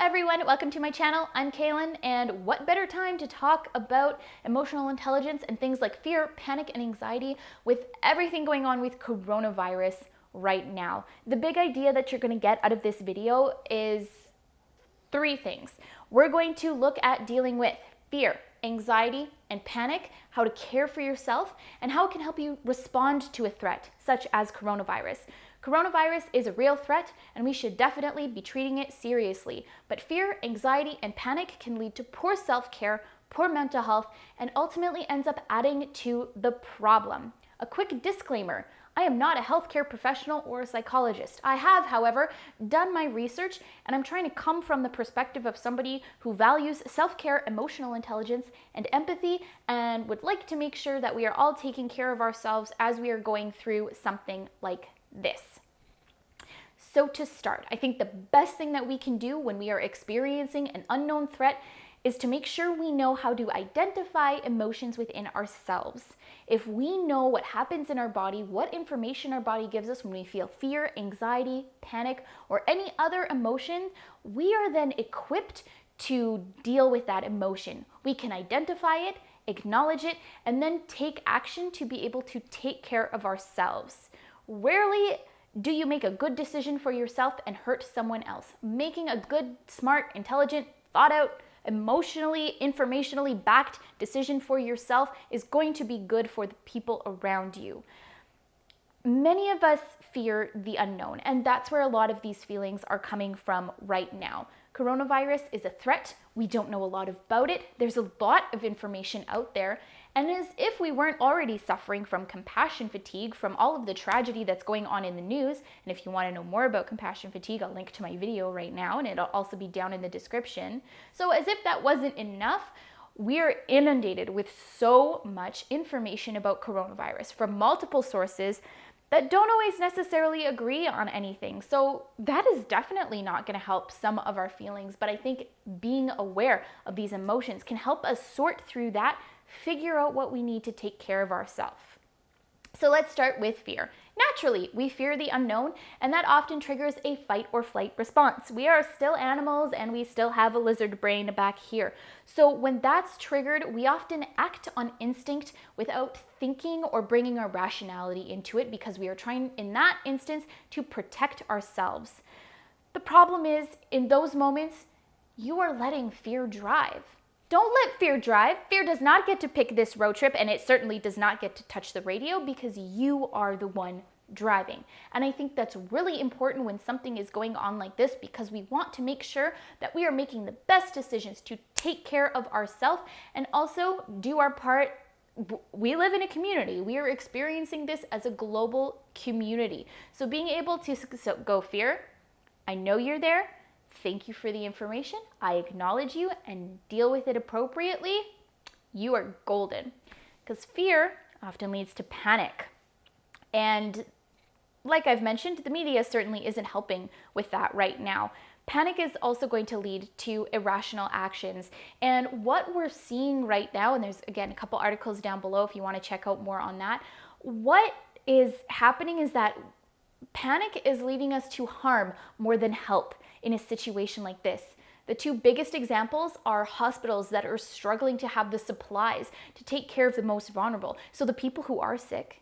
everyone, welcome to my channel. I'm Kaylin, and what better time to talk about emotional intelligence and things like fear, panic, and anxiety with everything going on with coronavirus right now. The big idea that you're going to get out of this video is three things. We're going to look at dealing with fear, anxiety, and panic, how to care for yourself, and how it can help you respond to a threat, such as coronavirus. Coronavirus is a real threat, and we should definitely be treating it seriously. But fear, anxiety, and panic can lead to poor self-care, poor mental health, and ultimately ends up adding to the problem. A quick disclaimer. I am not a healthcare professional or a psychologist. I have, however, done my research, and I'm trying to come from the perspective of somebody who values self-care, emotional intelligence, and empathy, and would like to make sure that we are all taking care of ourselves as we are going through something like this. So to start, I think the best thing that we can do when we are experiencing an unknown threat is to make sure we know how to identify emotions within ourselves. If we know what happens in our body, what information our body gives us when we feel fear, anxiety, panic, or any other emotion, we are then equipped to deal with that emotion. We can identify it, acknowledge it, and then take action to be able to take care of ourselves. Rarely do you make a good decision for yourself and hurt someone else. Making a good, smart, intelligent, thought out, emotionally, informationally backed decision for yourself is going to be good for the people around you. Many of us fear the unknown, and that's where a lot of these feelings are coming from right now. Coronavirus is a threat. We don't know a lot about it. There's a lot of information out there. And as if we weren't already suffering from compassion fatigue from all of the tragedy that's going on in the news, and if you want to know more about compassion fatigue, I'll link to my video right now, and it'll also be down in the description. So as if that wasn't enough, we are inundated with so much information about coronavirus from multiple sources that don't always necessarily agree on anything. So that is definitely not going to help some of our feelings, but I think being aware of these emotions can help us sort through that, figure out what we need to take care of ourselves. So let's start with fear. Naturally, we fear the unknown, and that often triggers a fight or flight response. We are still animals, and we still have a lizard brain back here. So when that's triggered, we often act on instinct without thinking or bringing our rationality into it because we are trying, in that instance, to protect ourselves. The problem is, in those moments, you are letting fear drive. Don't let fear drive. Fear does not get to pick this road trip, and it certainly does not get to touch the radio because you are the one driving. And I think that's really important when something is going on like this because we want to make sure that we are making the best decisions to take care of ourselves and also do our part. We live in a community. We are experiencing this as a global community. So being able to go, fear, I know you're there. Thank you for the information. I acknowledge you and deal with it appropriately. You are golden. Because fear often leads to panic. And like I've mentioned, the media certainly isn't helping with that right now. Panic is also going to lead to irrational actions. And what we're seeing right now, and there's again a couple articles down below if you want to check out more on that, what is happening is that panic is leading us to harm more than help in a situation like this. The two biggest examples are hospitals that are struggling to have the supplies to take care of the most vulnerable. So the people who are sick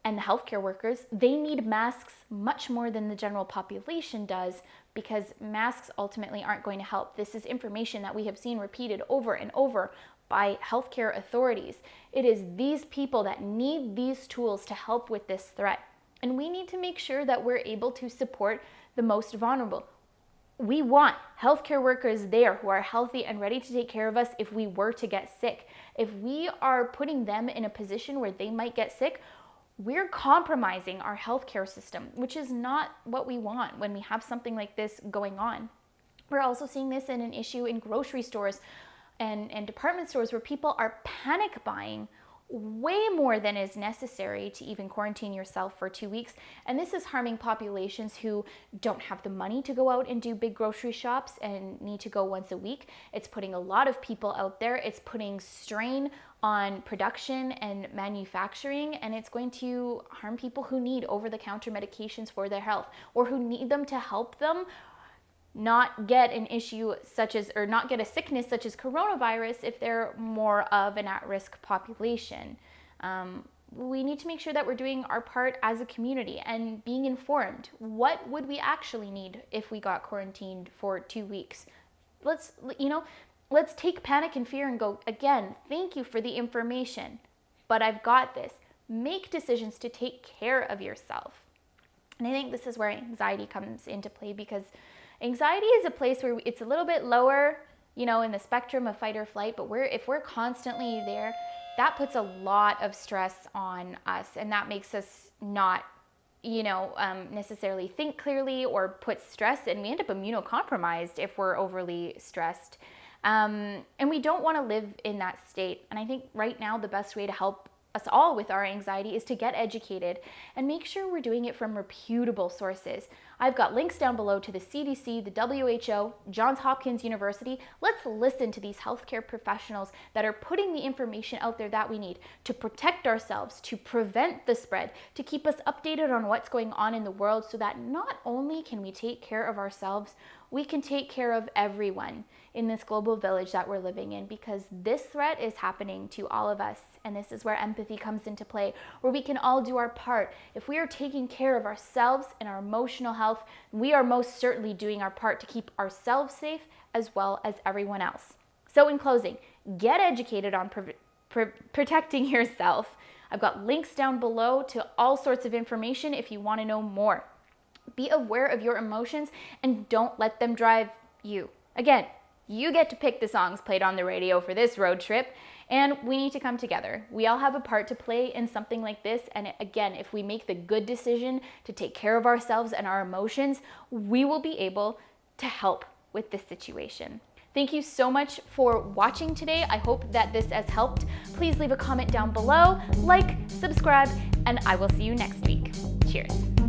and the healthcare workers, they need masks much more than the general population does because masks ultimately aren't going to help. This is information that we have seen repeated over and over by healthcare authorities. It is these people that need these tools to help with this threat. And we need to make sure that we're able to support the most vulnerable. We want healthcare workers there who are healthy and ready to take care of us if we were to get sick. If we are putting them in a position where they might get sick, we're compromising our healthcare system, which is not what we want when we have something like this going on. We're also seeing this in an issue in grocery stores and department stores where people are panic buying way more than is necessary to even quarantine yourself for 2 weeks. And this is harming populations who don't have the money to go out and do big grocery shops and need to go once a week. It's putting a lot of people out there. It's putting strain on production and manufacturing, and it's going to harm people who need over-the-counter medications for their health or who need them to help them not get an issue such as, or not get a sickness such as coronavirus if they're more of an at-risk population. We need to make sure that we're doing our part as a community and being informed. What would we actually need if we got quarantined for 2 weeks? Let's take panic and fear and go, again, thank you for the information, but I've got this. Make decisions to take care of yourself. And I think this is where anxiety comes into play, because anxiety is a place where it's a little bit lower, in the spectrum of fight or flight, but if we're constantly there, that puts a lot of stress on us, and that makes us not, necessarily think clearly or put stress, and we end up immunocompromised if we're overly stressed. And we don't want to live in that state. And I think right now the best way to help us all with our anxiety is to get educated and make sure we're doing it from reputable sources. I've got links down below to the CDC, the WHO, Johns Hopkins University. Let's listen to these healthcare professionals that are putting the information out there that we need to protect ourselves, to prevent the spread, to keep us updated on what's going on in the world, so that not only can we take care of ourselves, we can take care of everyone in this global village that we're living in, because this threat is happening to all of us. And this is where empathy comes into play, where we can all do our part. If we are taking care of ourselves and our emotional health, we are most certainly doing our part to keep ourselves safe as well as everyone else. So in closing, get educated on protecting yourself. I've got links down below to all sorts of information if you want to know more. Be aware of your emotions and don't let them drive you. Again, you get to pick the songs played on the radio for this road trip, and we need to come together. We all have a part to play in something like this, and again, if we make the good decision to take care of ourselves and our emotions, we will be able to help with this situation. Thank you so much for watching today. I hope that this has helped. Please leave a comment down below, like, subscribe, and I will see you next week. Cheers.